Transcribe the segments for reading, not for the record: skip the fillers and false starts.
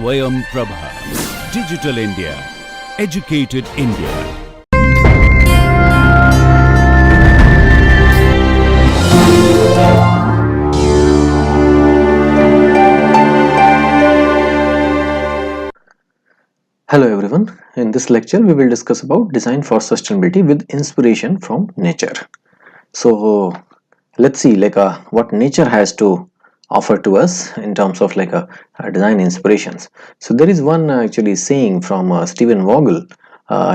Swayam Prabha. Digital India. Educated India. Hello everyone, in this lecture we will discuss about design for sustainability with inspiration from nature. So let's see what nature has to offer to us in terms of design inspirations. So there is one actually saying from Stephen Vogel.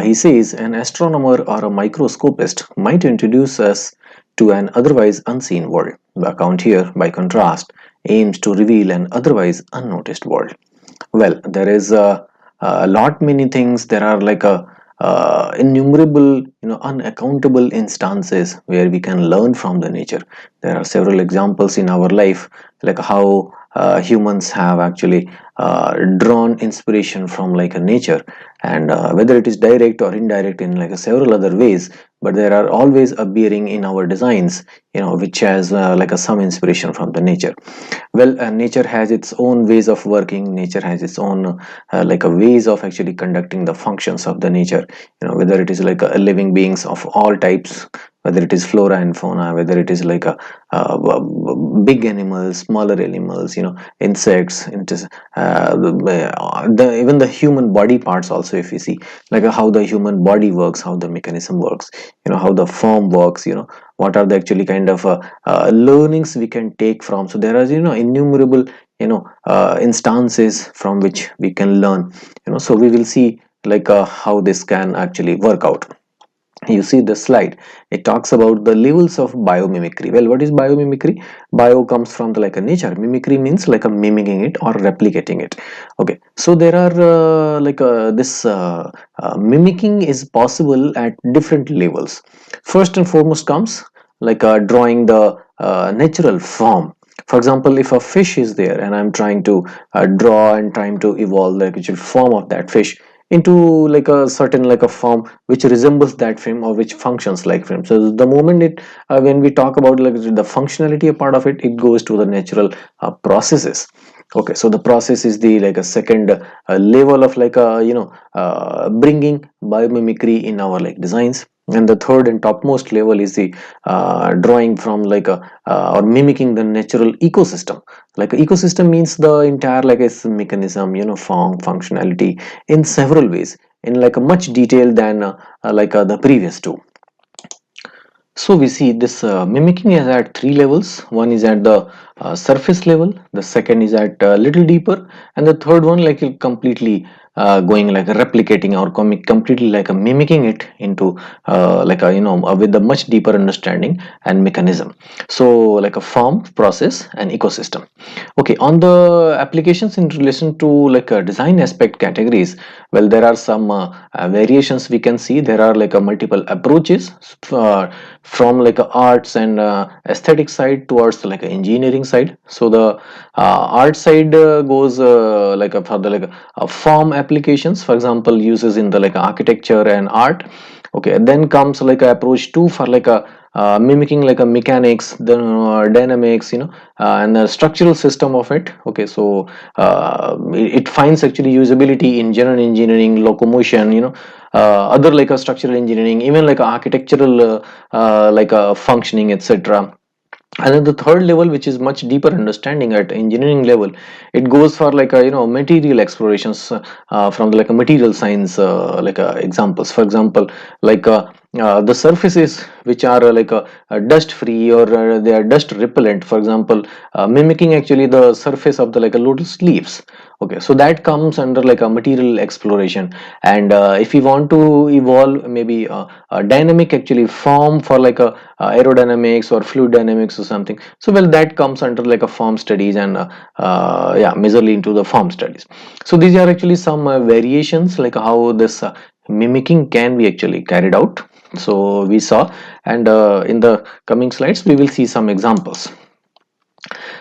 He says an astronomer or a microscopist might introduce us to an otherwise unseen world. The account here, by contrast, aims to reveal an otherwise unnoticed world. Well, there is a lot many things. There are innumerable, unaccountable instances where we can learn from the nature. There are several examples in our life, like how humans have actually drawn inspiration from a nature, and whether it is direct or indirect in several other ways, but there are always a bearing in our designs, which has some inspiration from the nature. Well, nature has its own ways of working. Nature has its own ways of actually conducting the functions of the nature, whether it is living beings of all types, whether it is flora and fauna, whether it is big animals, smaller animals, insects, even the human body parts also. If you see how the human body works, how the mechanism works, how the form works, what are the actually kind of learnings we can take from. So there are innumerable instances from which we can learn. So we will see how this can actually work out. You see the slide, it talks about the levels of biomimicry. Well, what is biomimicry? Bio comes from a nature. Mimicry means mimicking it or replicating it. Okay, so there are this mimicking is possible at different levels. First and foremost comes drawing the natural form. For example, if a fish is there and I'm trying to draw and trying to evolve the actual form of that fish into a certain a form which resembles that frame or which functions like frame. So the moment it when we talk about the functionality a part of it, it goes to the natural processes. Okay, so the process is the a second level of bringing biomimicry in our designs. And the third and topmost level is the drawing from or mimicking the natural ecosystem. Ecosystem means the entire a mechanism, form, functionality in several ways, in a much detail than the previous two. So we see this mimicking is at three levels. One is at the surface level, the second is at a little deeper, and the third one completely going replicating or completely mimicking it into with a much deeper understanding and mechanism. So a form, process, and ecosystem. Okay, on the applications in relation to design aspect categories, well, there are some variations we can see. There are multiple approaches from arts and aesthetic side towards engineering side. So the art side goes for the form applications, for example, uses in the architecture and art. Okay, then comes approach 2 for mimicking mechanics, the dynamics, and the structural system of it. Okay, so it finds actually usability in general engineering, locomotion, other structural engineering, even architectural functioning, etc. And then the third level, which is much deeper understanding at engineering level, it goes for material explorations from the material science examples. For example, the surfaces which are dust free, or they are dust repellent, for example, mimicking actually the surface of the lotus leaves. Okay, so that comes under a material exploration. And if we want to evolve maybe a dynamic actually form for aerodynamics or fluid dynamics or something, so well, that comes under a form studies, and yeah, majorly into the form studies. So these are actually some variations how this mimicking can be actually carried out. So we saw, and in the coming slides we will see some examples.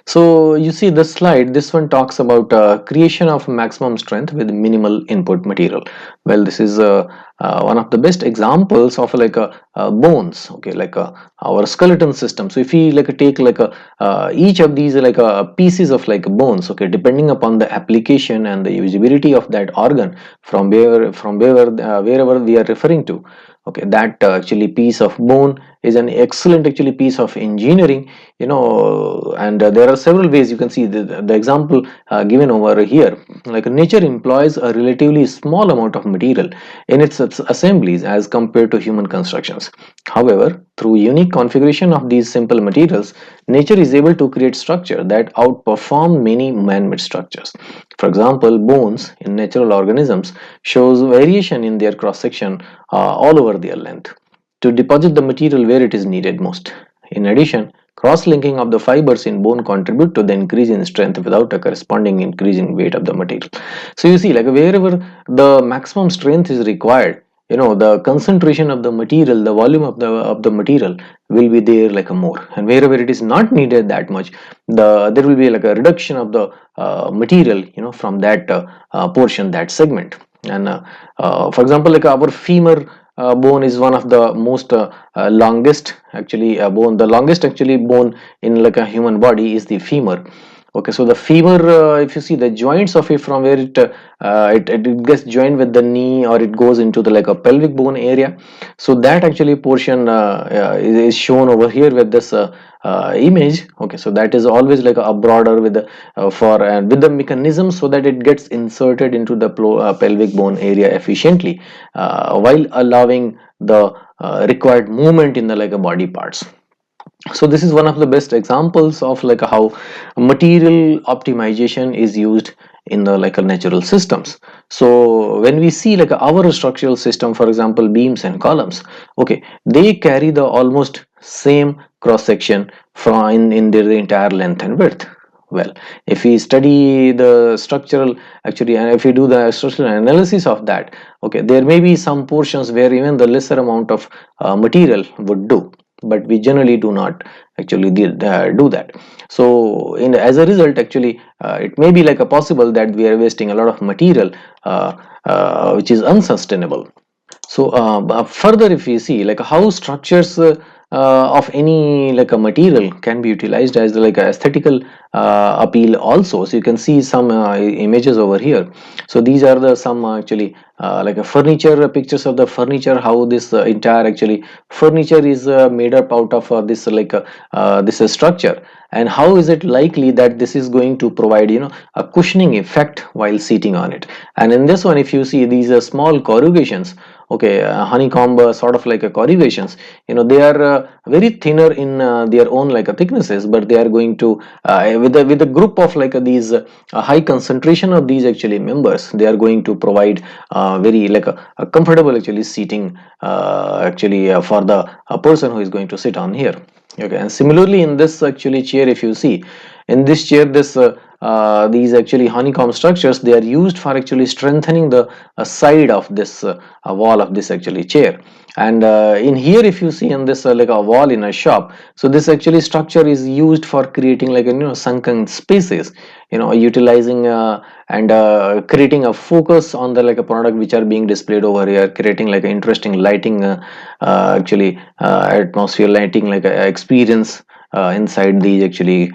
So you see the slide, this one talks about creation of maximum strength with minimal input material. Well, this is one of the best examples of like a bones, okay, like our skeleton system. So if we like take like a each of these like pieces of like bones, okay, depending upon the application and the usability of that organ wherever we are referring to, okay, that actually piece of bone is an excellent actually piece of engineering, and there are several ways. You can see the example given over here. Like nature employs a relatively small amount of material in its assemblies as compared to human constructions. However, through unique configuration of these simple materials, nature is able to create structure that outperform many man-made structures. For example, bones in natural organisms shows variation in their cross-section all over their length to deposit the material where it is needed most. In addition, cross-linking of the fibers in bone contribute to the increase in strength without a corresponding increase in weight of the material. So you see, like wherever the maximum strength is required, the concentration of the material, the volume of the material will be there like a more, and wherever it is not needed that much, there will be like a reduction of the material, from that portion, that segment. And for example, like our femur bone is one of the most longest actually bone. The longest actually bone in like a human body is the femur. Okay, so the femur, if you see the joints of it, from where it gets joined with the knee, or it goes into the like a pelvic bone area. So that actually portion is shown over here with this image. Okay, so that is always like a broader with the with the mechanism, so that it gets inserted into the pelvic bone area efficiently, while allowing the required movement in the like a body parts. So this is one of the best examples of like how material optimization is used in the like a natural systems. So when we see like our structural system, for example, beams and columns, okay, they carry the almost same cross section from in their entire length and width. Well, if we study the structural actually, and if we do the structural analysis of that, okay, there may be some portions where even the lesser amount of material would do, but we generally do not actually do that. So as a result, actually it may be like a possible that we are wasting a lot of material, which is unsustainable. So further, if we see like how structures of any like a material can be utilized as like a aesthetical appeal also. So you can see some images over here. So these are the some actually like a furniture pictures of the furniture, how this entire actually furniture is made up out of this like this structure, and how is it likely that this is going to provide a cushioning effect while sitting on it. And in this one, if you see these small corrugations, okay, honeycomb sort of like a corrugations, they are very thinner in their own like thicknesses, but they are going to with a group of like these high concentration of these actually members, they are going to provide very like a comfortable actually seating actually for the person who is going to sit on here. Okay, and similarly in this actually chair, if you see in this chair, this these actually honeycomb structures, they are used for actually strengthening the side of this wall of this actually chair. And in here, if you see in this like a wall in a shop, so this actually structure is used for creating like sunken spaces, utilizing and creating a focus on the like a product which are being displayed over here, creating like an interesting lighting actually atmosphere lighting like a experience inside these actually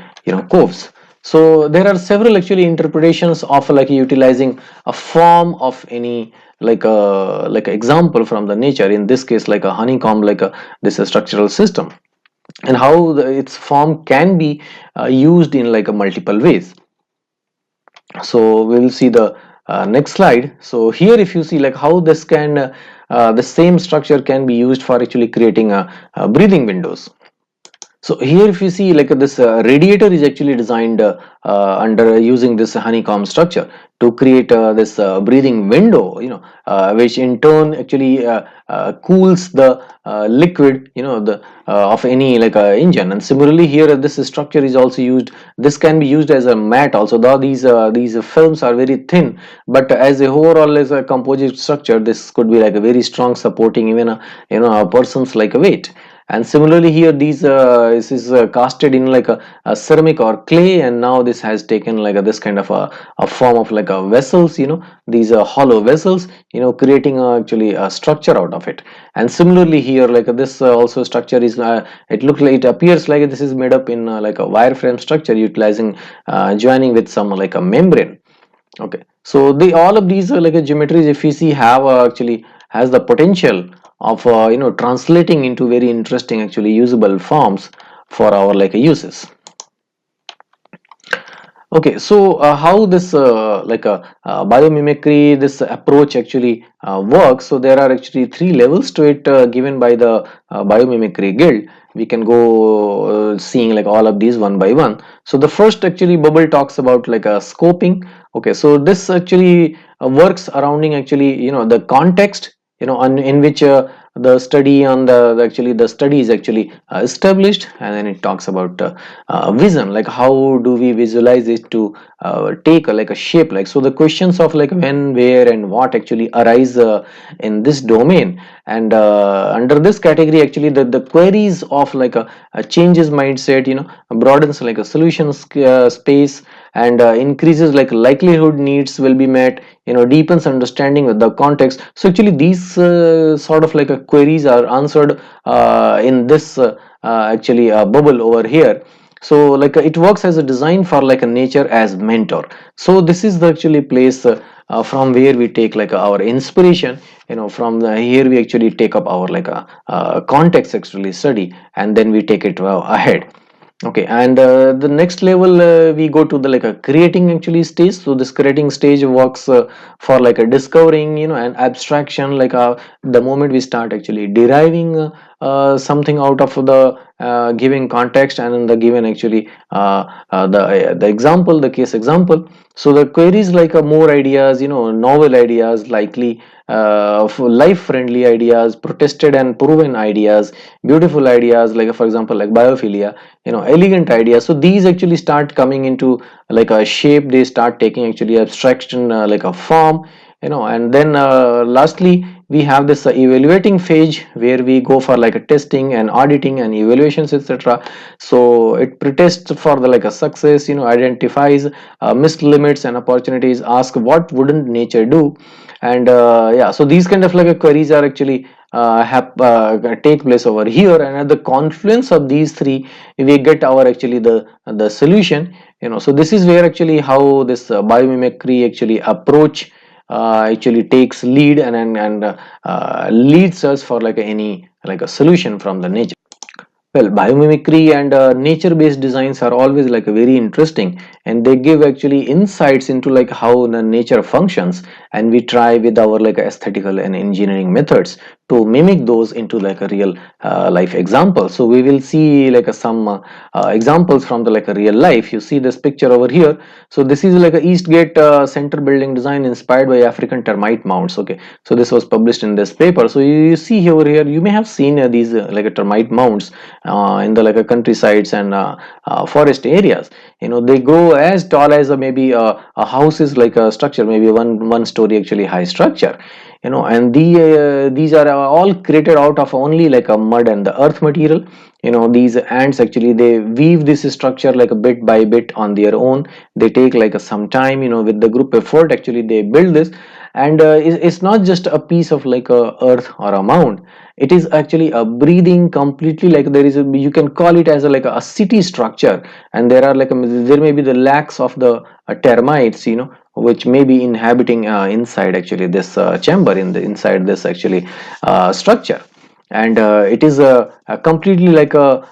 coves. So there are several actually interpretations of like utilizing a form of any like a example from the nature, in this case like a honeycomb, like a this a structural system, and how its form can be used in like a multiple ways. So we'll see the next slide. So here if you see like how this can the same structure can be used for actually creating a breathing windows. So here if you see like this radiator is actually designed under using this honeycomb structure to create this breathing window, which in turn actually cools the liquid, the of any like engine. And similarly here this structure is also used, this can be used as a mat also, though these films are very thin, but as a overall as a composite structure, this could be like a very strong supporting even a a person's like a weight. And similarly here, these this is casted in like a ceramic or clay, and now this has taken like this kind of a form of like a vessels, these are hollow vessels, creating actually a structure out of it. And similarly here, like this also structure is it looks like, it appears like this is made up in like a wireframe structure utilizing joining with some like a membrane. Okay, so the all of these like a geometries, if we see, have actually has the potential of translating into very interesting actually usable forms for our like uses. Okay, so how this biomimicry, this approach actually works. So there are actually three levels to it given by the biomimicry guild. We can go seeing like all of these one by one. So the first actually bubble talks about like a scoping. Okay, so this actually works surrounding actually the context, in which the study on actually the study is actually established, and then it talks about vision, like how do we visualize it to take like a shape. Like, so the questions of like when, where, and what actually arise in this domain. And under this category actually the queries of like a changes mindset, broadens like a solution space, and increases like likelihood needs will be met, deepens understanding with the context. So actually these sort of like queries are answered in this actually bubble over here. So like it works as a design for like a nature as mentor. So this is the actually place from where we take like our inspiration, from here we actually take up our like a context actually study, and then we take it ahead. Okay, and the next level we go to the like a creating actually stage. So this creating stage works for like a discovering, an abstraction, like the moment we start actually deriving something out of the given context, and in the given actually the example, the case example. So the queries like more ideas, novel ideas, likely life friendly ideas, protested and proven ideas, beautiful ideas, like for example like biophilia, elegant ideas. So these actually start coming into like a shape, they start taking actually abstraction like a form, and then lastly we have this evaluating phase where we go for like a testing and auditing and evaluations, etc. So it pretests for the like a success, identifies missed limits and opportunities, ask what wouldn't nature do. And yeah, so these kind of like queries are actually take place over here, and at the confluence of these three we get our actually the solution. So this is where actually how this biomimicry actually approach actually takes lead, and leads us for like any like a solution from the nature. Well, biomimicry and nature-based designs are always like very interesting, and they give actually insights into like how the nature functions, and we try with our like aesthetical and engineering methods to mimic those into like a real life example. So we will see like some examples from the like a real life. You see this picture over here. So this is like a Eastgate center building design inspired by African termite mounds. Okay, so this was published in this paper. So you see over here, you may have seen these like a termite mounds in the like a countrysides and forest areas. They grow as tall as maybe a house is like a structure, maybe one story actually high structure. And these are all created out of only like a mud and the earth material. These ants actually they weave this structure like a bit by bit on their own. They take like some time, with the group effort actually they build this. And it's not just a piece of like a earth or a mound. It is actually a breathing completely, like there is you can call it as a like a city structure. And there are like there may be the lakhs of the termites, which may be inhabiting inside actually this chamber, in the inside this actually structure. And it is a completely like a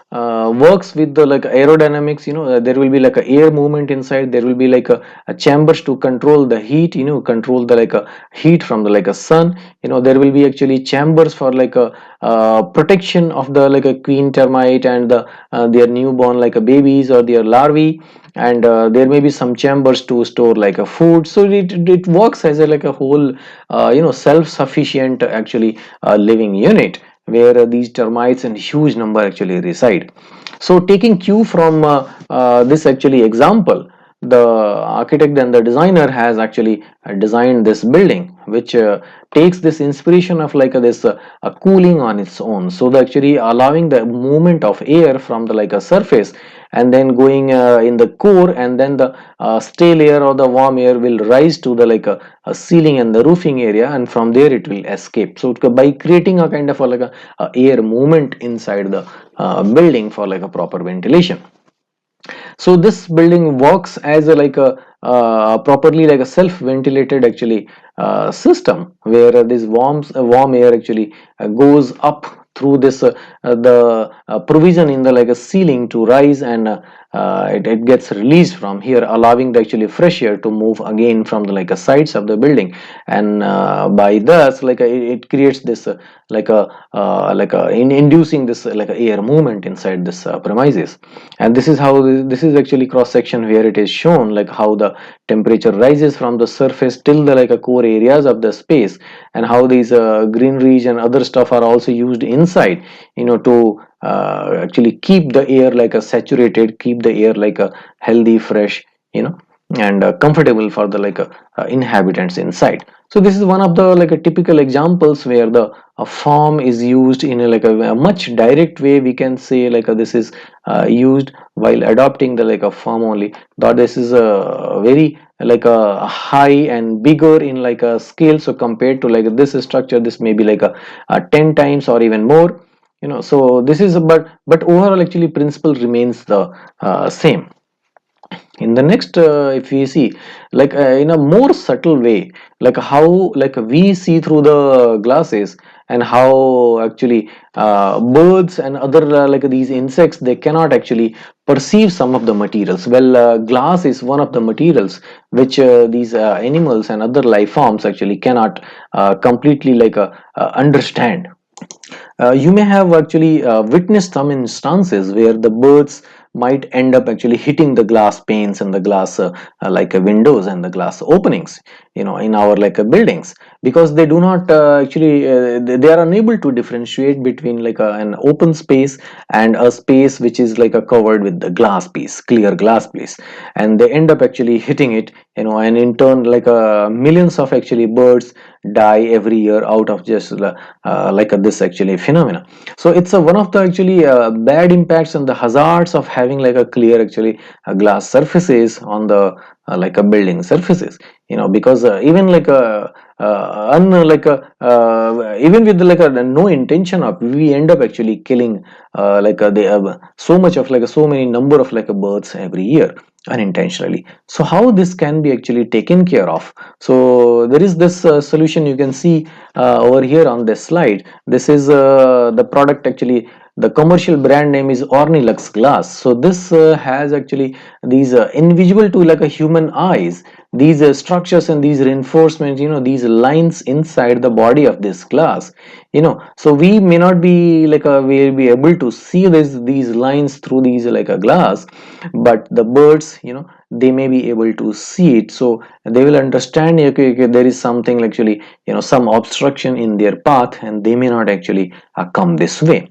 works with the like aerodynamics. There will be like a air movement inside. There will be like a chambers to control the heat, control the like a heat from the like a sun. There will be actually chambers for like a protection of the like a queen termite and their newborn like a babies or their larvae. And there may be some chambers to store like a food. So it works as a like a whole self-sufficient actually living unit, where these termites in huge number actually reside. So taking cue from this actually example, the architect and the designer has actually designed this building which takes this inspiration of like this a cooling on its own, so that actually allowing the movement of air from the like a surface and then going in the core, and then the stale air or the warm air will rise to the like a ceiling and the roofing area, and from there it will escape. So by creating a kind of a, like a air movement inside the building for like a proper ventilation. So this building works as a like a properly like a self ventilated actually system, where this warm air actually goes up through this the provision in the like a ceiling to rise, and it gets released from here, allowing the actually fresh air to move again from the like a sides of the building. And by thus like it creates this inducing this like a air movement inside this premises. And this is how this is actually cross section, where it is shown like how the temperature rises from the surface till the like a core areas of the space, and how these greeneries and other stuff are also used inside, to actually keep the air like a saturated, keep the air like a healthy, fresh, and comfortable for the like inhabitants inside. So this is one of the like a typical examples where the a form is used in a much direct way. We can say like this is used while adopting the like a form only, but this is a very like a high and bigger in like a scale. So compared to like this structure, this may be like a 10 times or even more, so this is but overall actually principle remains the same. In the next if we see like in a more subtle way, like how like we see through the glasses, and how actually birds and other like these insects, they cannot actually perceive some of the materials. Well, glass is one of the materials which these animals and other life forms actually cannot completely like understand. You may have actually witnessed some instances where the birds might end up actually hitting the glass panes and the glass windows and the glass openings, in our like buildings, because they do not actually they are unable to differentiate between like an open space and a space which is like a covered with the glass piece, clear glass piece, and they end up actually hitting it, and in turn like millions of actually birds die every year out of just this actually phenomena. So it's one of the actually bad impacts and the hazards of having like a clear actually glass surfaces on the like a building surfaces, because even like a even with like a no intention of, we end up actually killing they have so much of like so many number of like birds every year unintentionally. So how this can be actually taken care of? So there is this solution you can see over here on this slide. This is the product actually, the commercial brand name is Ornilux glass. So this has actually these invisible to like a human eyes, these structures and these reinforcements, these lines inside the body of this glass, so we may not be like we'll be able to see these lines through these like a glass, but the birds, they may be able to see it. So they will understand, okay, there is something actually, some obstruction in their path, and they may not actually come this way,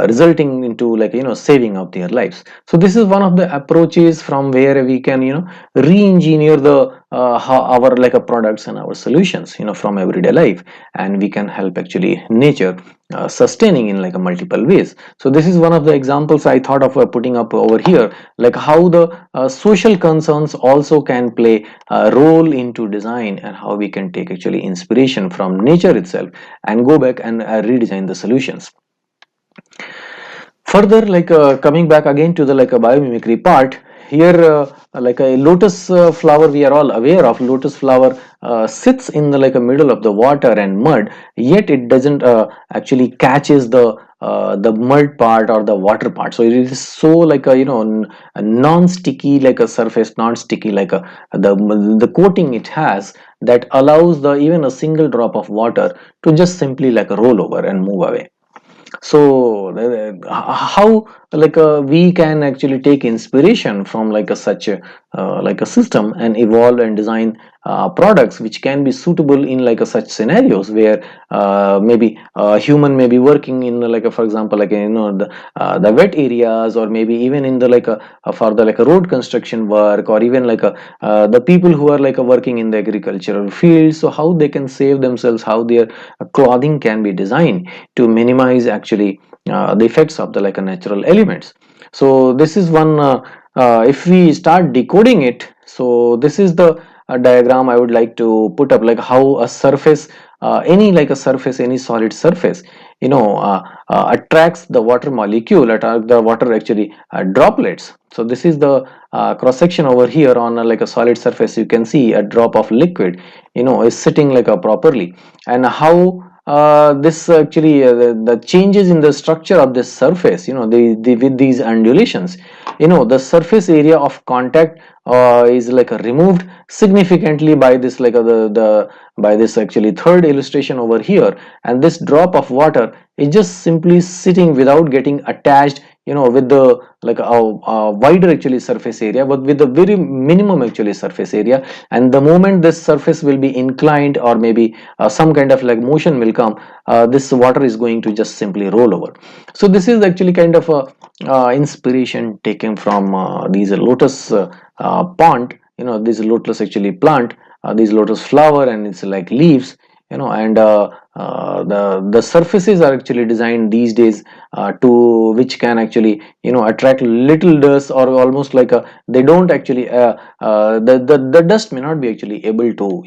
resulting into like saving of their lives. So this is one of the approaches from where we can re-engineer the our like products and our solutions, from everyday life, and we can help actually nature sustaining in like a multiple ways. So this is one of the examples I thought of putting up over here, like how the social concerns also can play a role into design, and how we can take actually inspiration from nature itself and go back and redesign the solutions. Further, like coming back again to the like a biomimicry part here, like a lotus flower, we are all aware of lotus flower sits in the like a middle of the water and mud, yet it doesn't actually catches the mud part or the water part. So it is so like a a non-sticky like a surface, non-sticky like a the coating it has, that allows the even a single drop of water to just simply like roll over and move away. So how like we can actually take inspiration from like a such a like a system, and evolve and design products which can be suitable in like a such scenarios where maybe a human may be working in like a, for example, like the wet areas, or maybe even in the like for the like a road construction work, or even like the people who are like working in the agricultural field. So how they can save themselves, how their clothing can be designed to minimize actually the effects of the like a natural elements. So this is one, if we start decoding it, so this is the diagram I would like to put up, like how a surface, any like a surface, any solid surface, attracts the water molecule, attract the water actually droplets. So this is the cross section over here on like a solid surface. You can see a drop of liquid is sitting like a properly, and how this actually the changes in the structure of this surface, with these undulations, the surface area of contact is like removed significantly by this like the by this actually third illustration over here. And this drop of water is just simply sitting without getting attached with the like a wider actually surface area, but with a very minimum actually surface area. And the moment this surface will be inclined, or maybe some kind of like motion will come, this water is going to just simply roll over. So this is actually kind of a inspiration taken from these lotus pond, this lotus actually plant, these lotus flower, and it's like leaves, and the surfaces are actually designed these days to which can actually attract little dust, or almost like a, they don't actually the dust may not be actually able to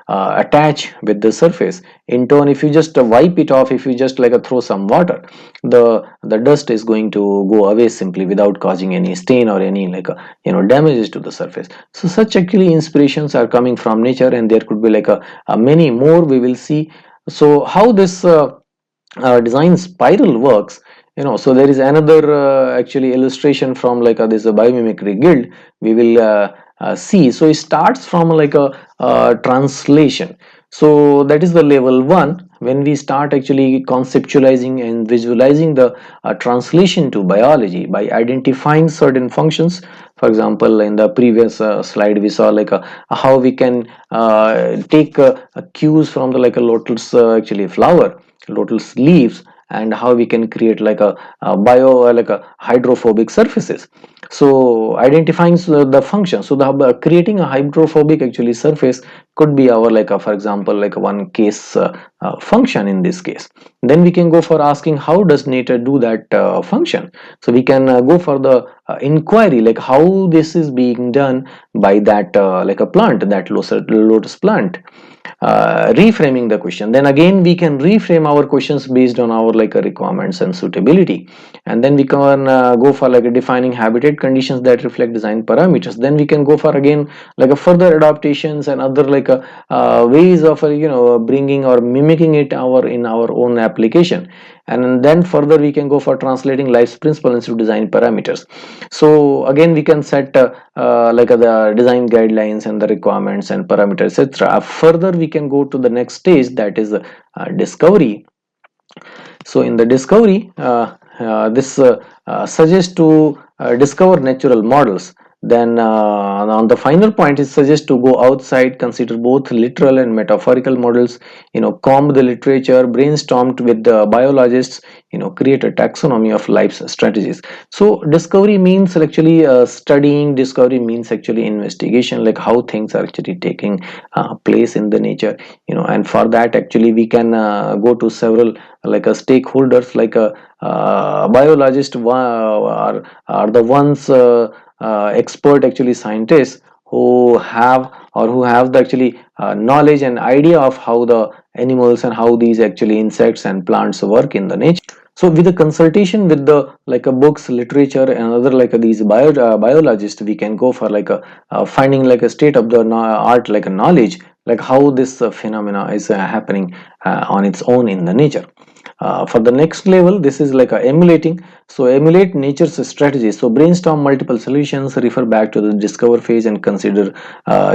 attach with the surface. In turn, if you just wipe it off, if you just like throw some water, the dust is going to go away simply without causing any stain or any like damages to the surface. So such actually inspirations are coming from nature, and there could be like a many more we will see. So how this design spiral works, so there is another actually illustration from like this biomimicry guild we will see. So it starts from like a translation. So that is the level one, when we start actually conceptualizing and visualizing the translation to biology by identifying certain functions. For example, in the previous slide we saw like how we can take cues from the like a lotus actually flower, lotus leaves, and how we can create like a bio like a hydrophobic surfaces. So identifying the function, so the creating a hydrophobic actually surface could be our like for example like one case function in this case. Then we can go for asking how does nature do that function. So we can go for the inquiry, like how this is being done by that like a plant, that lotus plant. Reframing the question, then again we can reframe our questions based on our like requirements and suitability. And then we can go for like defining habitat conditions that reflect design parameters. Then we can go for again like a further adaptations and other like ways of bringing or mimicking it in our own application. And then further we can go for translating life's principles into design parameters. So again we can set like the design guidelines and the requirements and parameters, etc. Further we can go to the next stage, that is discovery. So in the discovery, this suggests to discover natural models. Then on the final point, it suggests to go outside, consider both literal and metaphorical models, comb the literature, brainstormed with the biologists, create a taxonomy of life's strategies. So discovery means actually studying, discovery means actually investigation, like how things are actually taking place in the nature, and for that actually we can go to several like stakeholders, like a biologist are the ones expert actually scientists who have the actually knowledge and idea of how the animals and how these actually insects and plants work in the nature. So with the consultation with the like a books, literature, and other like these biologists, we can go for like a finding like a state of the art like a knowledge, like how this phenomena is happening on its own in the nature. For the next level, this is like emulating. So emulate nature's strategies. So brainstorm multiple solutions, refer back to the discover phase, and consider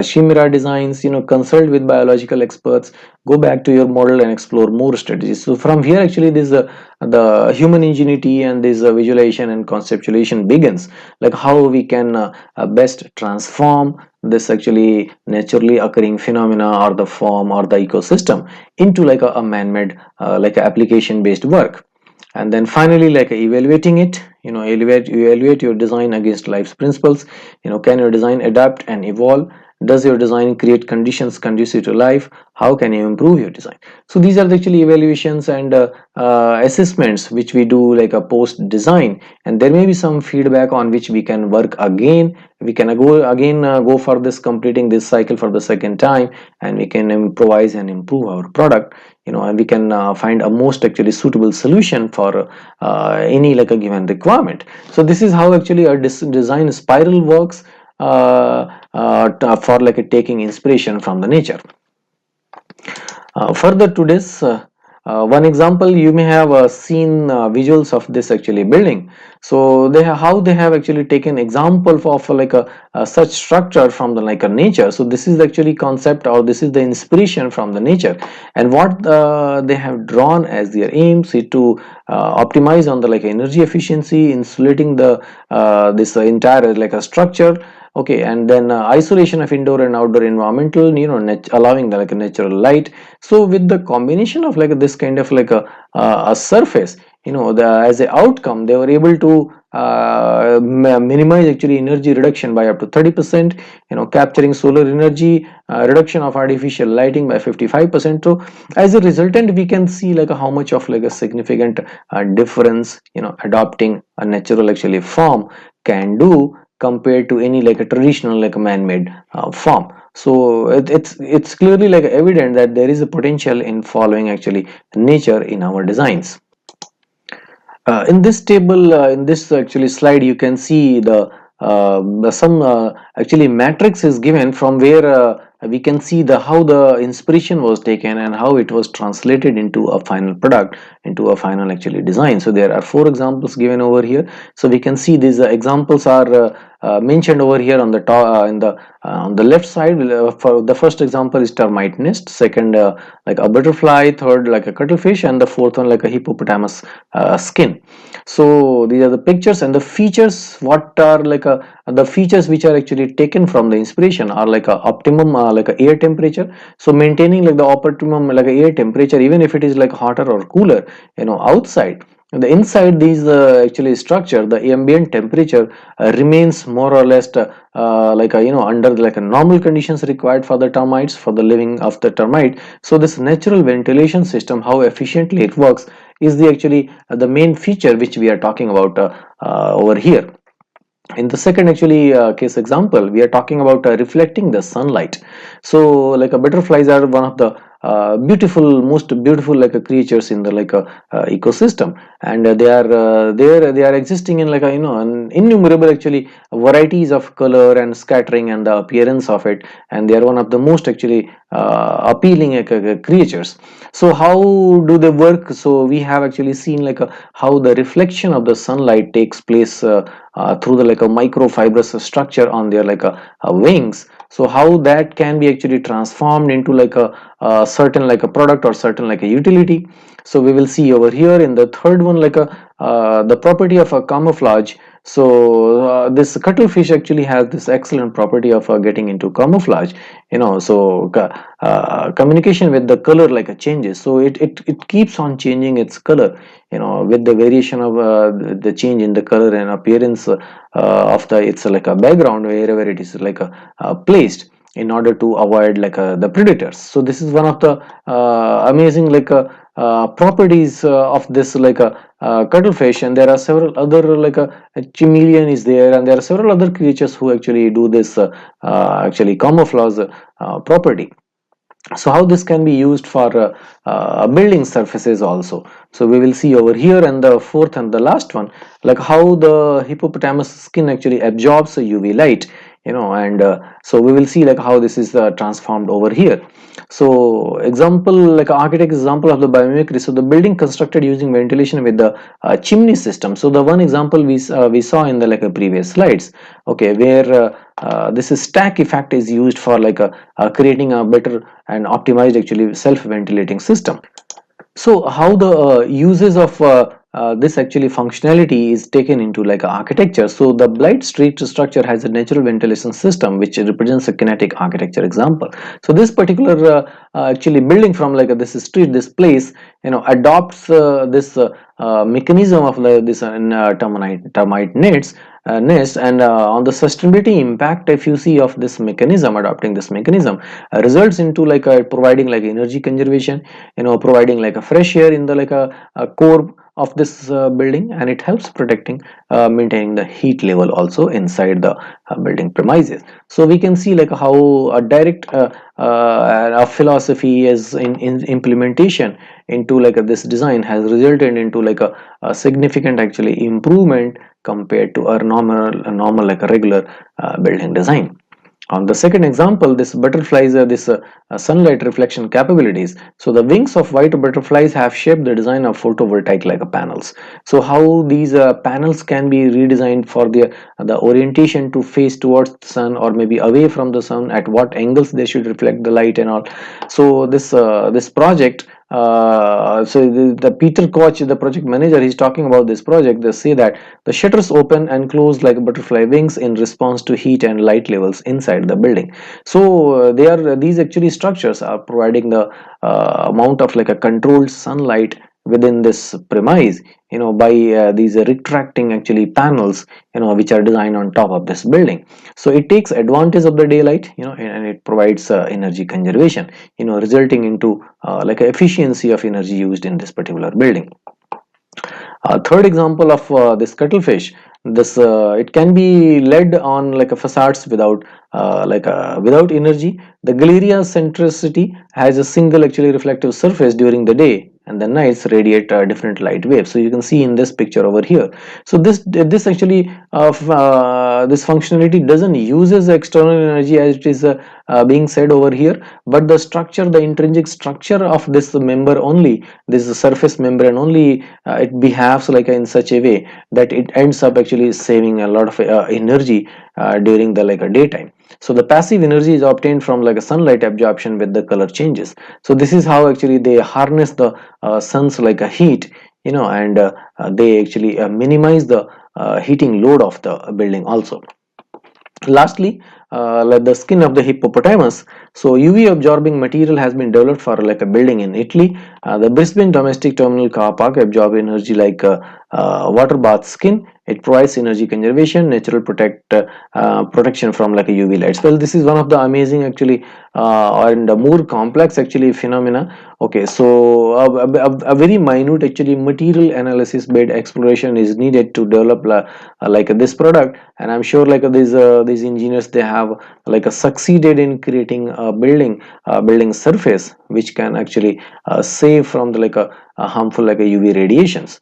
chimera designs, consult with biological experts, go back to your model and explore more strategies. So from here actually this the human ingenuity and this visualization and conceptualization begins, like how we can best transform this actually naturally occurring phenomena or the form or the ecosystem into like a man-made like a application based work. And then finally, like evaluating it, evaluate your design against life's principles. Can your design adapt and evolve? Does your design create conditions conducive to life? How can you improve your design? So these are actually evaluations and assessments which we do like a post design, and there may be some feedback on which we can work again. We can go for this, completing this cycle for the second time, and we can improvise and improve our product, and we can find a most actually suitable solution for any like a given requirement. So this is how actually a design spiral works, for like taking inspiration from the nature. Further to this, one example, you may have seen visuals of this actually building. So how they have actually taken example of like a such structure from the like a nature. So this is actually concept, or this is the inspiration from the nature, and what they have drawn as their aims is to optimize on the like energy efficiency, insulating the this entire like a structure. Okay, and then isolation of indoor and outdoor environmental, allowing the like a natural light. So with the combination of like this kind of like a surface, as a outcome, they were able to minimize actually energy reduction by up to 30%, capturing solar energy, reduction of artificial lighting by 55%. So as a resultant, we can see like how much of like a significant difference, adopting a natural actually form can do compared to any like a traditional like a man-made form. So it's clearly like evident that there is a potential in following actually nature in our designs. In this table, in this actually slide, you can see some actually matrix is given from where we can see the how the inspiration was taken and how it was translated into a final product, into a final actually design. So there are 4 examples given over here. So we can see these examples are mentioned over here on the top, in the on the left side. For the first example is termite nest, second like a butterfly, third like a cuttlefish, and the fourth one like a hippopotamus skin. So these are the pictures, and the features what are like the features which are actually taken from the inspiration are like a optimum like a air temperature. So maintaining like the optimum like a air temperature, even if it is like hotter or cooler, outside, the inside these actually structure, the ambient temperature remains more or less like a, under like a normal conditions required for the termites, for the living of the termite. So this natural ventilation system, how efficiently it works, is the actually the main feature which we are talking about over here. In the second actually case example, we are talking about reflecting the sunlight. So like butterflies are one of the most beautiful like creatures in the like ecosystem, and they are existing in like an innumerable actually varieties of color and scattering and the appearance of it, and they are one of the most actually appealing creatures. So how do they work? So we have actually seen like how the reflection of the sunlight takes place through the like a microfibrous structure on their like a wings. So how that can be actually transformed into like a certain like a product or certain like a utility. So we will see over here in the third one like the property of a camouflage. So this cuttlefish actually has this excellent property of getting into camouflage, so communication with the color like a changes. So it keeps on changing its color, with the variation of the change in the color and appearance of the it's like a background wherever it is like placed, in order to avoid like the predators. So this is one of the amazing like properties of this like cuttlefish, and there are several other like a chameleon is there, and there are several other creatures who actually do this actually camouflage property. So how this can be used for building surfaces also. So we will see over here, and the fourth and the last one, like how the hippopotamus skin actually absorbs UV light, and so we will see like how this is transformed over here. So example, like architect example of the biomimicry. So the building constructed using ventilation with the chimney system. So the one example we saw in the like a previous slides, okay, where this is stack effect is used for like creating a better and optimized actually self-ventilating system. So how the uses of this actually functionality is taken into like a architecture. So the blind street structure has a natural ventilation system which represents a kinetic architecture example. So this particular actually building from like this street, this place, adopts this mechanism of this termite nest, and on the sustainability impact, if you see, of this mechanism, adopting this mechanism results into like providing like energy conservation, providing like a fresh air in the like a core of this building, and it helps protecting maintaining the heat level also inside the building premises. So we can see like how a direct a philosophy is in implementation into like this design has resulted into like a significant actually improvement compared to a normal like a regular building design. On the second example, this butterflies this sunlight reflection capabilities. So the wings of white butterflies have shaped the design of photovoltaic like panels. So how these panels can be redesigned for the orientation to face towards the sun or maybe away from the sun, at what angles they should reflect the light and all. So this project, so the Peter Koch, the project manager, he's talking about this project. They say that the shutters open and close like butterfly wings in response to heat and light levels inside the building. So they are these actually structures are providing the amount of like a controlled sunlight within this premise, by these retracting actually panels, which are designed on top of this building. So it takes advantage of the daylight, and it provides energy conservation, resulting into like a efficiency of energy used in this particular building. Third example of this cuttlefish, this it can be led on like a facades without without energy. The Galeria centricity has a single actually reflective surface during the day, and the nights radiate different light waves. So you can see in this picture over here. So this actually this functionality doesn't uses external energy as it is being said over here, but the structure, the intrinsic structure of this member only, this surface membrane only, it behaves like in such a way that it ends up actually saving a lot of energy during the like a daytime. So the passive energy is obtained from like a sunlight absorption with the color changes. So this is how actually they harness the sun's like a heat, and they actually minimize the heating load of the building also. Lastly, like the skin of the hippopotamus. So UV absorbing material has been developed for like a building in Italy. The Brisbane domestic terminal car park absorb energy like water bath skin. It provides energy conservation, natural protection from like a UV lights. Well, this is one of the amazing actually and more complex actually phenomena. Okay, so a very minute actually material analysis based exploration is needed to develop like this product, and I'm sure like these engineers, they have like succeeded in creating a building surface which can actually save from the like a harmful like a UV radiations.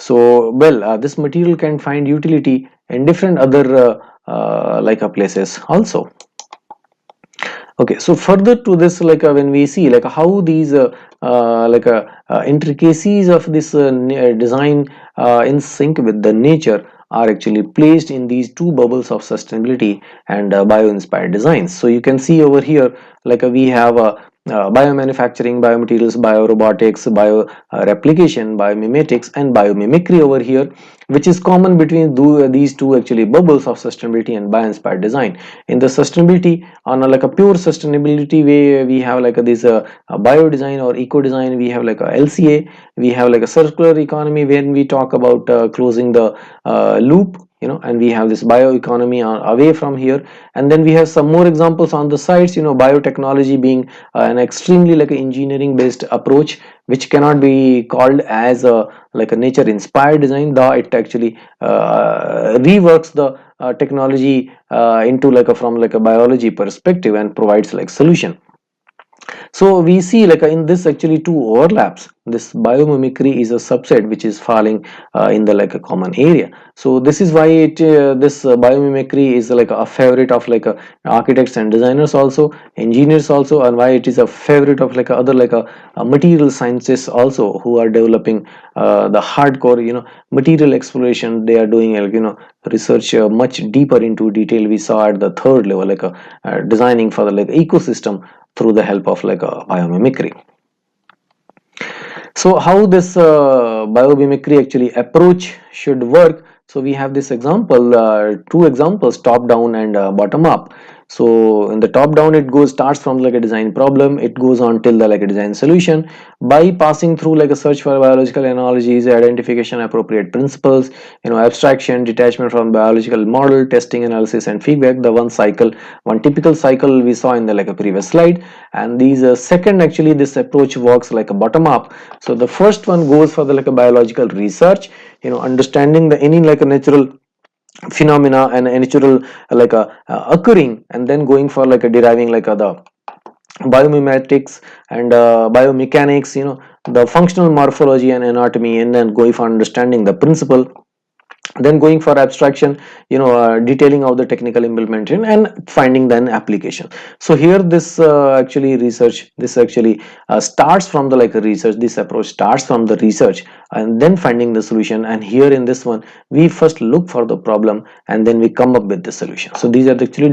So well, this material can find utility in different other like places also. Okay, so further to this, like when we see like how these intricacies of this design in sync with the nature are actually placed in these two bubbles of sustainability and bio-inspired designs. So you can see over here like we have biomanufacturing, biomaterials, biorobotics, bio replication, biomimetics, and biomimicry over here, which is common between these two actually bubbles of sustainability and bio-inspired design. In the sustainability, on a, like a pure sustainability way, we have like this bio design or eco design, we have like a LCA, we have like a circular economy when we talk about closing the loop, and we have this bioeconomy away from here. And then we have some more examples on the sides, biotechnology being an extremely like engineering based approach, which cannot be called as a like a nature inspired design, though it actually reworks the technology into like a from like a biology perspective and provides like solution. So we see like in this actually two overlaps. This biomimicry is a subset which is falling in the like a common area. So this is why this biomimicry is like a favorite of like architects and designers also, engineers also, and why it is a favorite of like other like a material scientists also, who are developing the hardcore material exploration. They are doing research much deeper into detail. We saw at the third level like designing for the like ecosystem through the help of like a biomimicry. So how this biomimicry actually approach should work? So we have this example, two examples, top down and bottom up. So in the top down, it goes starts from like a design problem, it goes on till the like a design solution by passing through like a search for biological analogies, identification appropriate principles, abstraction, detachment from biological model, testing, analysis, and feedback. The one cycle, one typical cycle we saw in the like a previous slide. And these second, actually this approach works like a bottom up. So the first one goes for the like a biological research, understanding the any like a natural phenomena and a natural like a occurring, and then going for like a deriving like the biomimetics and biomechanics, the functional morphology and anatomy, and then going for understanding the principle, then going for abstraction, detailing of the technical implementation, and finding then application. So here this actually research, this actually starts from the like research, this approach starts from the research and then finding the solution. And here in this one, we first look for the problem and then we come up with the solution. So these are actually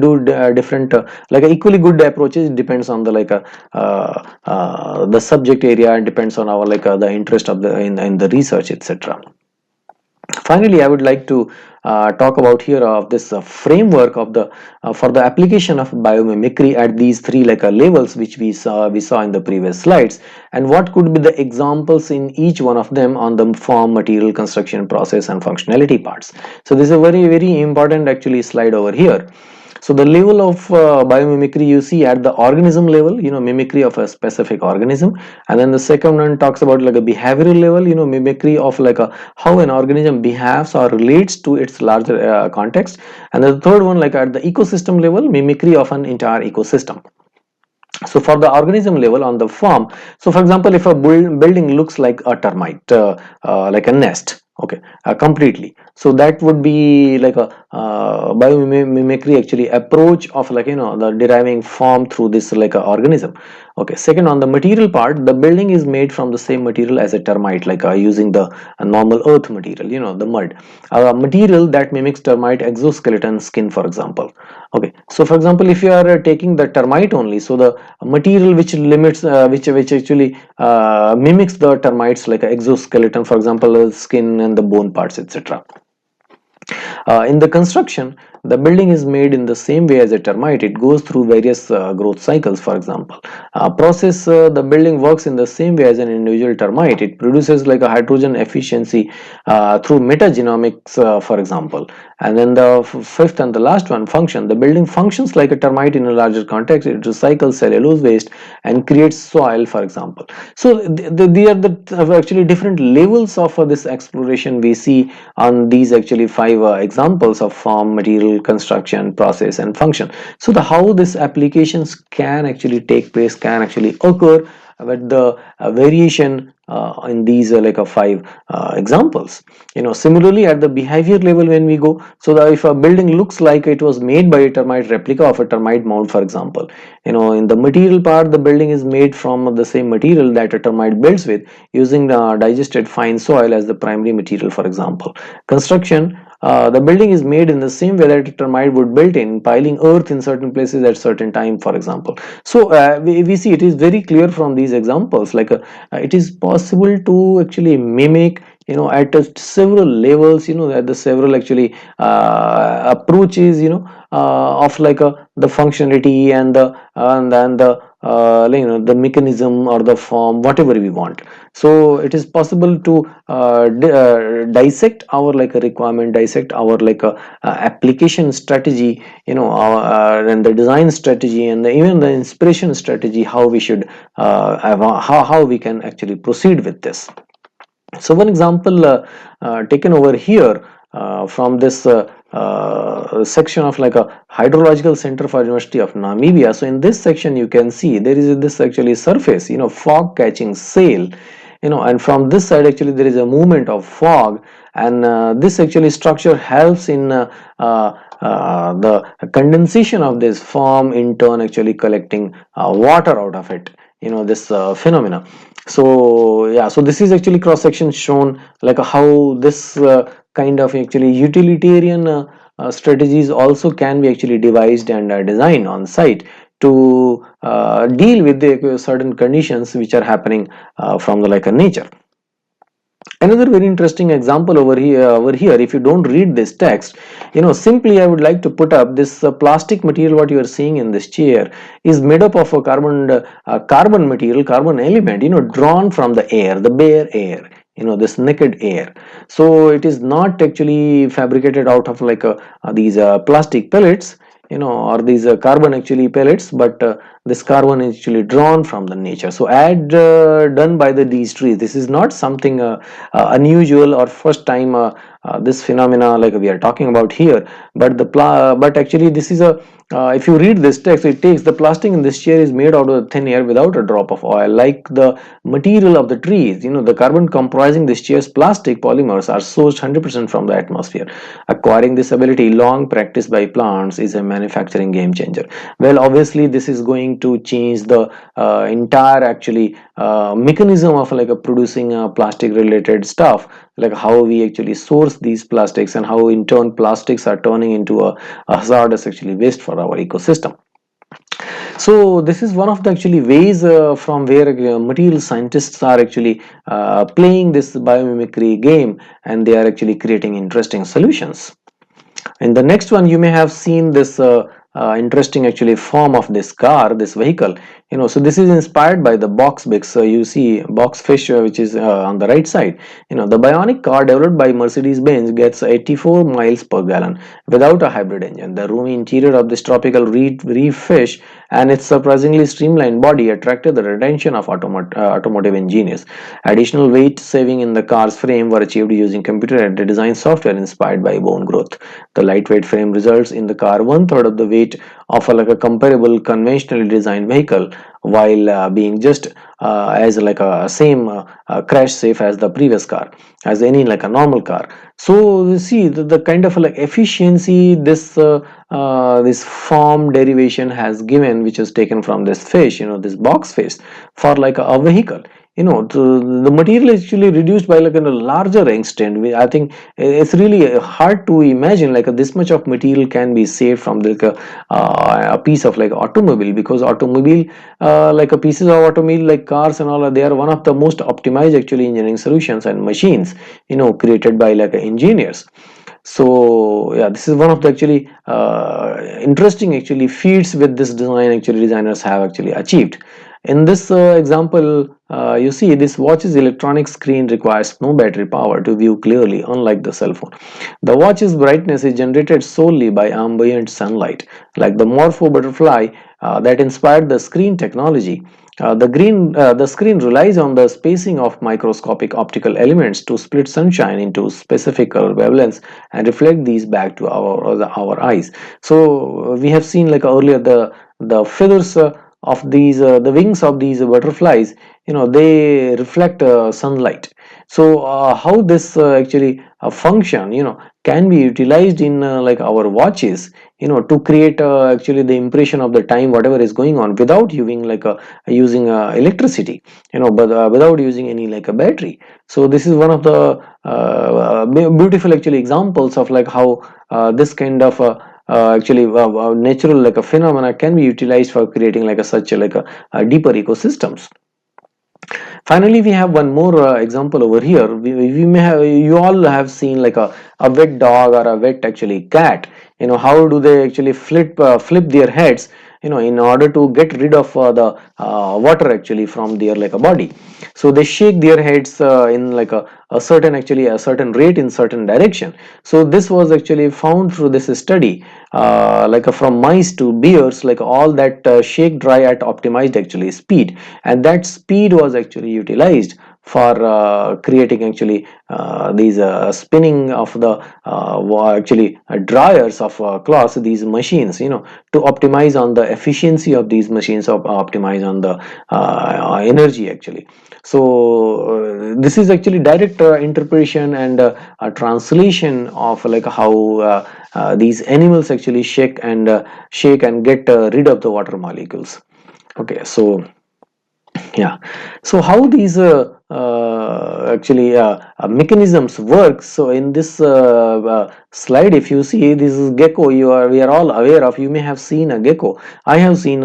different like equally good approaches. It depends on the like the subject area, and depends on our like the interest of the in the research, etc. Finally, I would like to talk about here of this framework of the for the application of biomimicry at these three like levels, which we saw in the previous slides, and what could be the examples in each one of them on the form, material, construction, process, and functionality parts. So this is a very very important actually slide over here. So the level of biomimicry you see at the organism level, mimicry of a specific organism. And then the second one talks about like a behavioral level, mimicry of like a how an organism behaves or relates to its larger context. And the third one, like at the ecosystem level, mimicry of an entire ecosystem. So for the organism level on the form, so for example, if a building looks like a termite, like a nest, okay, completely, so that would be like a biomimicry actually approach of like the deriving form through this like a organism. Okay, second, on the material part, the building is made from the same material as a termite, like using the normal earth material, the mud, material that mimics termite exoskeleton skin, for example. Okay, so for example, if you are taking the termite only, so the material which limits which actually mimics the termites like exoskeleton, for example, skin and the bone parts, etc. In the construction, the building is made in the same way as a termite. It goes through various growth cycles, for example. Process, the building works in the same way as an individual termite. It produces like a hydrogen efficiency through metagenomics, for example. And then the fifth and the last one, function. The building functions like a termite in a larger context. It recycles cellulose waste and creates soil, for example. So they are the actually different levels of this exploration we see on these actually five examples of form, material, construction, process, and function. So the how this applications can actually take place, can actually occur with the variation in these like five examples. Similarly at the behavior level, when we go, so that if a building looks like it was made by a termite replica of a termite mound, for example, in the material part, the building is made from the same material that a termite builds with, using the digested fine soil as the primary material, for example. Construction, the building is made in the same way that a termite would build in, piling earth in certain places at certain time, for example. So we see it is very clear from these examples, like it is possible to actually mimic at several levels, at the several actually approaches, of like the functionality and the and the the mechanism or the form, whatever we want. So it is possible to dissect our like a requirement, dissect our like a application strategy, and the design strategy, and even the inspiration strategy, how we should how we can actually proceed with this. So one example taken over here from this section of like a hydrological center for University of Namibia. So in this section you can see there is this actually surface, fog catching sail, and from this side actually there is a movement of fog, and this actually structure helps in the condensation of this foam, in turn actually collecting water out of it, this phenomena. So yeah, so this is actually cross section shown like how this kind of actually utilitarian strategies also can be actually devised and designed on site to deal with the certain conditions which are happening from the like a nature. Another very interesting example over here, if you don't read this text, simply I would like to put up this plastic material. What you are seeing in this chair is made up of a carbon material, carbon element, drawn from the air, the bare air, this naked air. So it is not actually fabricated out of like these plastic pellets, or these carbon actually pellets, but this carbon is actually drawn from the nature. So add done by these trees. This is not something unusual or first time this phenomena like we are talking about here, but but actually this is a if you read this text, it takes the plastic in this chair is made out of thin air without a drop of oil, like the material of the trees. The carbon comprising this chair's plastic polymers are sourced 100% from the atmosphere. Acquiring this ability, long practice by plants, is a manufacturing game changer. Well, obviously this is going to change the entire actually mechanism of like producing plastic related stuff, like how we actually source these plastics, and how in turn plastics are turning into a hazardous actually waste for our ecosystem. So this is one of the actually ways from where material scientists are actually playing this biomimicry game, and they are actually creating interesting solutions. In the next one, you may have seen this interesting actually form of this car, this vehicle. So this is inspired by the box bix. You see box fish, which is on the right side. The bionic car developed by Mercedes-Benz gets 84 miles per gallon without a hybrid engine. The roomy interior of this tropical reef fish and its surprisingly streamlined body attracted the attention of automotive engineers. Additional weight saving in the car's frame were achieved using computer-aided design software inspired by bone growth. The lightweight frame results in the car one-third of the weight of like a comparable conventionally designed vehicle, while being just as like a same crash safe as the previous car, as any like a normal car. So you see the kind of like efficiency this form derivation has given, which is taken from this fish, this box fish, for like a vehicle. The material is actually reduced by like in a larger extent. I think it's really hard to imagine like this much of material can be saved from like a piece of like automobile, because automobile like a pieces of automobile like cars and all, they are one of the most optimized actually engineering solutions and machines created by like engineers. So yeah, this is one of the actually interesting actually feats with this design actually designers have actually achieved. In this example, you see this watch's electronic screen requires no battery power to view clearly, unlike the cell phone. The watch's brightness is generated solely by ambient sunlight, like the Morpho butterfly that inspired the screen technology. The screen relies on the spacing of microscopic optical elements to split sunshine into specific color wavelengths and reflect these back to our eyes. So we have seen like earlier the feathers of these the wings of these butterflies, they reflect sunlight. So how this actually function can be utilized in like our watches, to create actually the impression of the time whatever is going on without using electricity, but without using any like a battery. So this is one of the beautiful actually examples of like how this kind of actually natural like a phenomena can be utilized for creating like a such like a deeper ecosystems. Finally, we have one more example over here. We may have, you all have seen like a wet dog or a wet actually cat. How do they actually flip their heads, in order to get rid of the water actually from their like a body. So they shake their heads in like a certain actually a certain rate in certain direction. So this was actually found through this study, from mice to bears, like all that shake dry at optimized actually speed, and that speed was actually utilized for creating actually these spinning of the actually dryers of cloths, these machines, to optimize on the efficiency of these machines, of optimize on the energy actually. So this is actually direct interpretation and a translation of like how these animals actually shake and get rid of the water molecules. Okay, so Yeah. So how these mechanisms work? So in this slide, if you see, this is gecko. We are all aware of. You may have seen a gecko. I have seen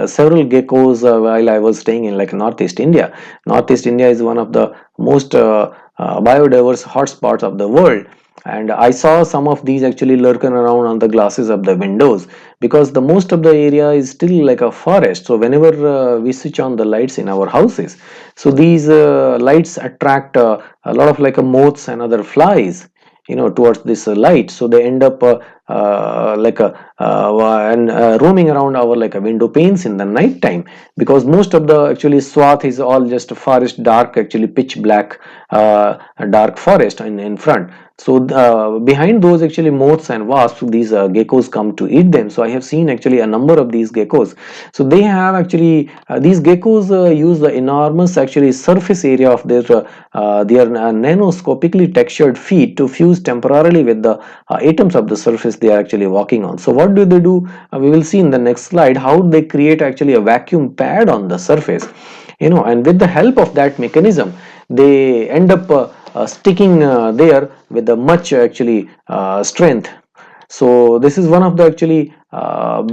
several geckos while I was staying in like Northeast India. Northeast India is one of the most biodiverse hotspots of the world. And I saw some of these actually lurking around on the glasses of the windows, because the most of the area is still like a forest. So whenever we switch on the lights in our houses, so these lights attract a lot of like moths and other flies, towards this light. So they end up and roaming around our like a window panes in the night time, because most of the actually swath is all just forest, dark, actually pitch black, dark forest in front. So behind those actually moths and wasps, these geckos come to eat them. So I have seen actually a number of these geckos. So they have actually these geckos use the enormous actually surface area of their nanoscopically textured feet to fuse temporarily with the atoms of the surface they are actually walking on. So what do they do? We will see in the next slide how they create actually a vacuum pad on the surface, and with the help of that mechanism, they end up sticking there with a much actually strength. So this is one of the actually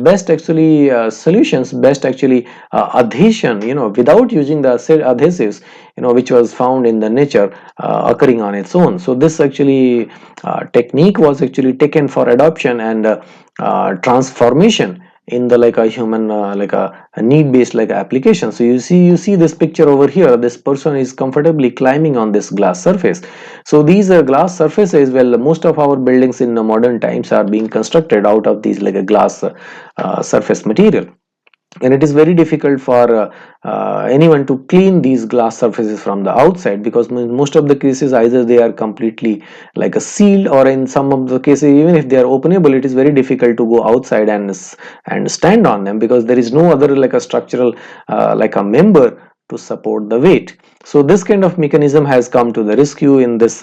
best actually solutions, best actually adhesion, without using the adhesives, which was found in the nature occurring on its own. So this actually technique was actually taken for adoption and transformation in the like a human like a need based like application. So you see this picture over here. This person is comfortably climbing on this glass surface. So these glass surfaces, well, most of our buildings in modern times are being constructed out of these like a glass surface material, and it is very difficult for anyone to clean these glass surfaces from the outside, because in most of the cases either they are completely like a sealed, or in some of the cases even if they are openable, it is very difficult to go outside and stand on them, because there is no other like a structural like a member to support the weight. So this kind of mechanism has come to the rescue in this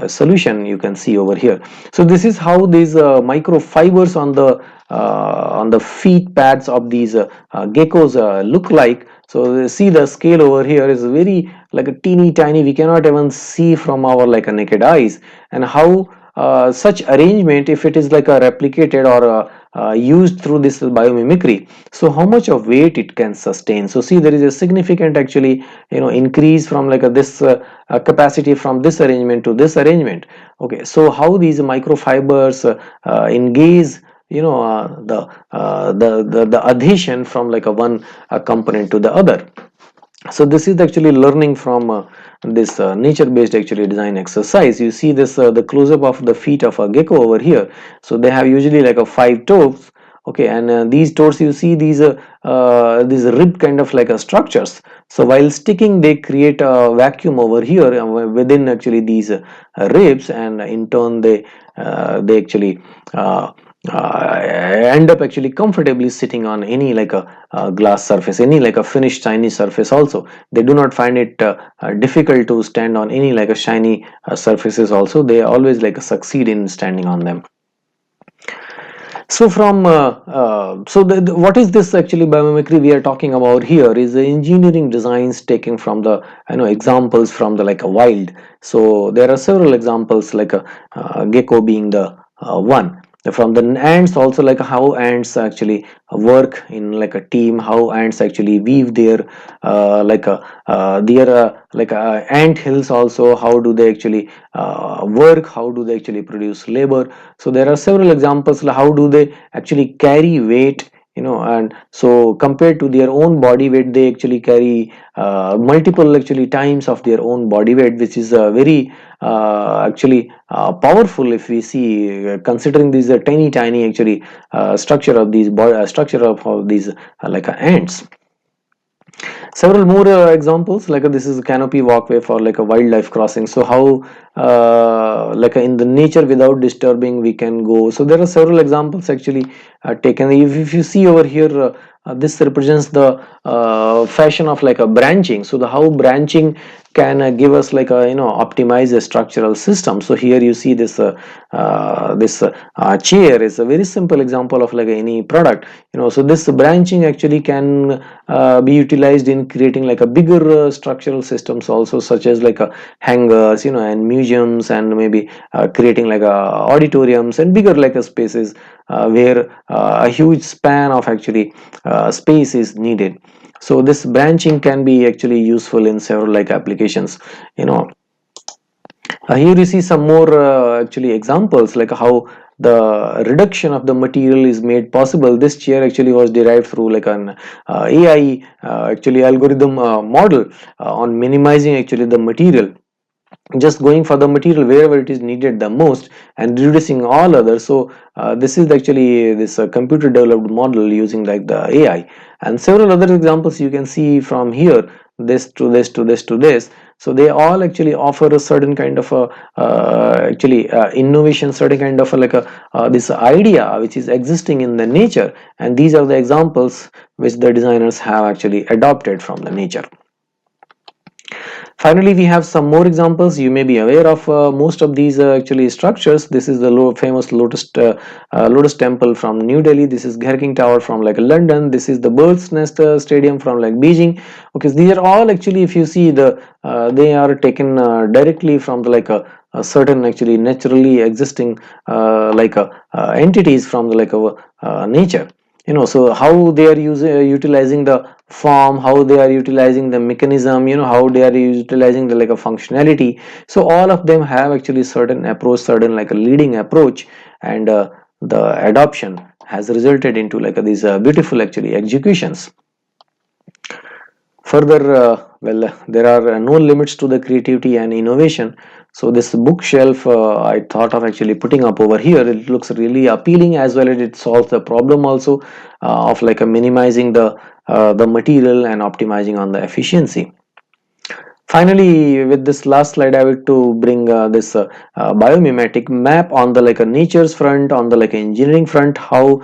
solution you can see over here. So this is how these microfibers on the feet pads of these geckos look like. So see the scale over here is very like a teeny tiny, we cannot even see from our like a naked eyes. And how such arrangement, if it is like a replicated or used through this biomimicry, so how much of weight it can sustain. So see, there is a significant actually increase from like this capacity from this arrangement to this arrangement. Okay, so how these microfibers engage the adhesion from like a one component to the other. So this is actually learning from this nature based actually design exercise. You see this the close up of the feet of a gecko over here. So they have usually like a 5 toes. Okay, and these toes, you see these rib kind of like a structures. So while sticking, they create a vacuum over here within actually these ribs, and in turn they actually uh, end up actually comfortably sitting on any like a glass surface, any like a finished shiny surface. Also, they do not find it difficult to stand on any like a shiny surfaces. Also, they always like succeed in standing on them. So from what is this actually biomimicry we are talking about here is the engineering designs taken from the examples from the like a wild. So there are several examples like a gecko being the one. From the ants also, like how ants actually work in like a team, how ants actually weave their ant hills. Also, how do they actually work, how do they actually produce labor. So there are several examples like how do they actually carry weight, and so compared to their own body weight, they actually carry multiple actually times of their own body weight, which is very actually powerful if we see, considering these tiny actually structure of these structure of these like ants. Several more examples like this is a canopy walkway for like a wildlife crossing. So how like in the nature without disturbing we can go. So there are several examples actually taken. If you see over here, this represents the fashion of like a branching. So the how branching can give us like a optimize a structural system. So here you see this chair is a very simple example of like any product. So this branching actually can be utilized in creating like a bigger structural systems also, such as like hangars, and museums, and maybe creating like auditoriums and bigger like spaces where a huge span of actually space is needed. So this branching can be actually useful in several like applications. Here you see some more actually examples like how the reduction of the material is made possible. This chair actually was derived through like an AI actually algorithm model on minimizing actually the material, just going for the material wherever it is needed the most and reducing all others. So this is actually this computer developed model using like the AI, and several other examples you can see from here, this to this to this to this. So they all actually offer a certain kind of a actually innovation, certain kind of a, like a this idea which is existing in the nature, and these are the examples which the designers have actually adopted from the nature. Finally, we have some more examples. You may be aware of most of these actually structures. This is the famous Lotus Temple from New Delhi. This is Ghar King Tower from like London. This is the Bird's Nest Stadium from like Beijing. Okay, so these are all actually, if you see the, they are taken directly from the like a certain actually naturally existing entities from the like nature. So how they are utilizing the form, how they are utilizing the mechanism, how they are utilizing the like a functionality. So all of them have actually certain approach, certain like a leading approach, and the adoption has resulted into like these beautiful actually executions. Further, there are no limits to the creativity and innovation. So this bookshelf I thought of actually putting up over here. It looks really appealing, as well as it solves the problem also of like minimizing the material and optimizing on the efficiency. Finally, with this last slide, I would to bring this biomimetic map on the like a nature's front, on the like engineering front, how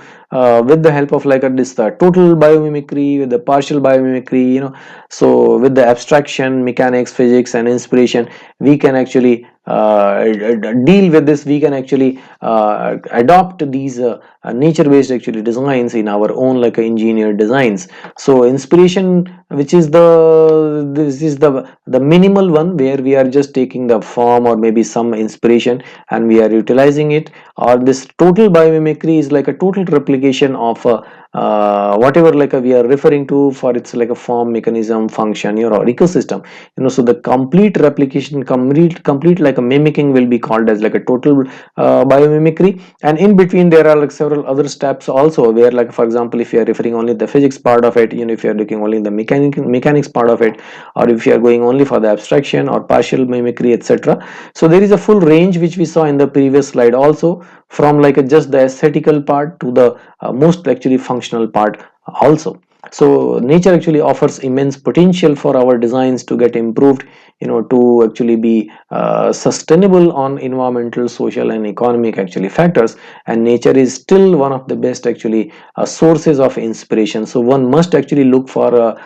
with the help of like this total biomimicry, with the partial biomimicry, so with the abstraction, mechanics, physics, and inspiration, we can actually deal with this. We can actually adopt these nature-based actually designs in our own like engineered designs. So inspiration, which is this is the minimal one, where we are just taking the form or maybe some inspiration and we are utilizing it. Or this total biomimicry is like a total replication of whatever like we are referring to for its like a form, mechanism, function, or ecosystem. So the complete replication, complete like a mimicking will be called as like a total biomimicry. And in between there are like several other steps also, where like for example, if you are referring only the physics part of it, if you are looking only the mechanics part of it, or if you are going only for the abstraction or partial mimicry, etc. So there is a full range which we saw in the previous slide also, from like just the aesthetical part to the most actually functional part also. So nature actually offers immense potential for our designs to get improved, to actually be sustainable on environmental, social, and economic actually factors. And nature is still one of the best actually sources of inspiration. So one must actually look for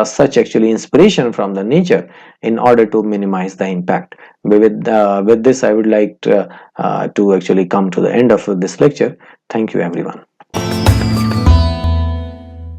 such actually inspiration from the nature in order to minimize the impact. With this, I would like to actually come to the end of this lecture. Thank you, everyone.